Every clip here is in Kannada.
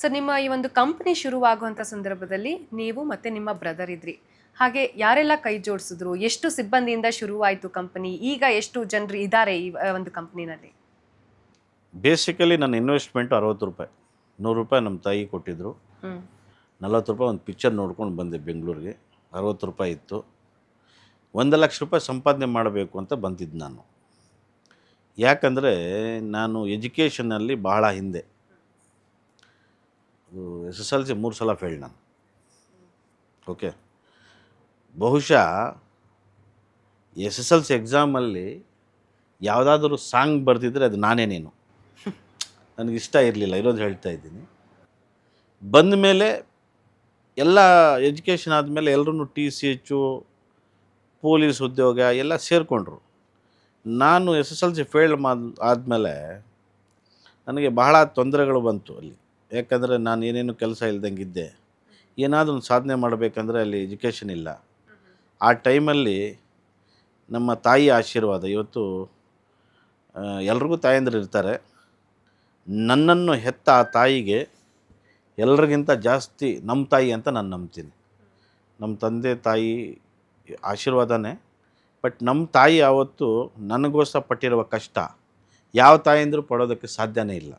ಸರ್, ನಿಮ್ಮ ಈ ಒಂದು ಕಂಪನಿ ಶುರುವಾಗುವಂಥ ಸಂದರ್ಭದಲ್ಲಿ ನೀವು ಮತ್ತೆ ನಿಮ್ಮ ಬ್ರದರ್ ಇದ್ರಿ. ಹಾಗೆ ಯಾರೆಲ್ಲ ಕೈ ಜೋಡಿಸಿದ್ರು? ಎಷ್ಟು ಸಿಬ್ಬಂದಿಯಿಂದ ಶುರುವಾಯಿತು ಕಂಪನಿ? ಈಗ ಎಷ್ಟು ಜನರು ಇದ್ದಾರೆ ಈ ಒಂದು ಕಂಪನಿನಲ್ಲಿ? ಬೇಸಿಕಲಿ ನನ್ನ ಇನ್ವೆಸ್ಟ್ಮೆಂಟು ₹60. ₹100 ನಮ್ಮ ತಾಯಿ ಕೊಟ್ಟಿದ್ದರು. ಹ್ಮ್. ₹40 ಒಂದು ಪಿಕ್ಚರ್ ನೋಡ್ಕೊಂಡು ಬಂದೆ ಬೆಂಗಳೂರಿಗೆ. ₹60 ಇತ್ತು. ₹1,00,000 ಸಂಪಾದನೆ ಮಾಡಬೇಕು ಅಂತ ಬಂದಿದ್ದು ನಾನು. ಯಾಕಂದರೆ ನಾನು ಎಜುಕೇಷನಲ್ಲಿ ಬಹಳ ಹಿಂದೆ. SSLC 3 ಸಲ ಫೇಲ್ ನಾನು. ಓಕೆ. ಬಹುಶಃ SSLC ಎಕ್ಸಾಮಲ್ಲಿ ಯಾವುದಾದ್ರೂ ಸಾಂಗ್ ಬರೆದಿದ್ದರೆ ಅದು ನಾನೇ ನೀನು. ನನಗಿಷ್ಟ ಇರಲಿಲ್ಲ, ಇರೋದು ಹೇಳ್ತಾ ಇದ್ದೀನಿ. ಬಂದ ಮೇಲೆ ಎಲ್ಲ ಎಜುಕೇಷನ್ ಆದಮೇಲೆ ಎಲ್ಲರೂ TCH, ಪೊಲೀಸ್ ಉದ್ಯೋಗ ಎಲ್ಲ ಸೇರಿಕೊಂಡ್ರು. ನಾನು SSLC ಫೇಲ್ ಆದಮೇಲೆ ನನಗೆ ಬಹಳ ತೊಂದರೆಗಳು ಬಂತು ಅಲ್ಲಿ. ಯಾಕಂದರೆ ನಾನು ಏನೇನು ಕೆಲಸ ಇಲ್ದಂಗೆ ಇದ್ದೆ. ಏನಾದರೂ ಒಂದು ಸಾಧನೆ ಮಾಡಬೇಕಂದ್ರೆ ಅಲ್ಲಿ ಎಜುಕೇಷನ್ ಇಲ್ಲ. ಆ ಟೈಮಲ್ಲಿ ನಮ್ಮ ತಾಯಿ ಆಶೀರ್ವಾದ, ಇವತ್ತು ಎಲ್ರಿಗೂ ತಾಯಂದಿರು ಇರ್ತಾರೆ. ನನ್ನನ್ನು ಹೆತ್ತ ಆ ತಾಯಿಗೆ ಎಲ್ರಿಗಿಂತ ಜಾಸ್ತಿ ನಮ್ಮ ತಾಯಿ ಅಂತ ನಾನು ನಂಬ್ತೀನಿ. ನಮ್ಮ ತಂದೆ ತಾಯಿ ಆಶೀರ್ವಾದನೇ. ಬಟ್ ನಮ್ಮ ತಾಯಿ ಯಾವತ್ತು ನನಗೋಸ್ಕರ ಪಟ್ಟಿರುವ ಕಷ್ಟ ಯಾವ ತಾಯಿಂದರೂ ಪಡೋದಕ್ಕೆ ಸಾಧ್ಯನೇ ಇಲ್ಲ.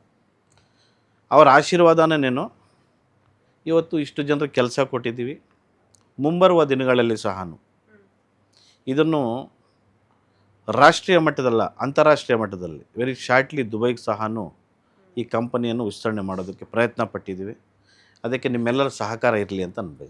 ಅವರ ಆಶೀರ್ವಾದನೇನೋ ಇವತ್ತು ಇಷ್ಟು ಜನರಿಗೆ ಕೆಲಸ ಕೊಟ್ಟಿದ್ದೀವಿ. ಮುಂಬರುವ ದಿನಗಳಲ್ಲಿ ಸಹ ಇದನ್ನು ರಾಷ್ಟ್ರೀಯ ಮಟ್ಟದಲ್ಲ, ಅಂತಾರಾಷ್ಟ್ರೀಯ ಮಟ್ಟದಲ್ಲಿ ವೆರಿ ಶಾರ್ಟ್ಲಿ ದುಬೈಗೆ ಸಹ ಈ ಕಂಪನಿಯನ್ನು ವಿಸ್ತರಣೆ ಮಾಡೋದಕ್ಕೆ ಪ್ರಯತ್ನ ಪಟ್ಟಿದ್ದೀವಿ. ಅದಕ್ಕೆ ನಿಮ್ಮೆಲ್ಲರ ಸಹಕಾರ ಇರಲಿ ಅಂತ ನಾನು ಬಯಸ್ತೀನಿ.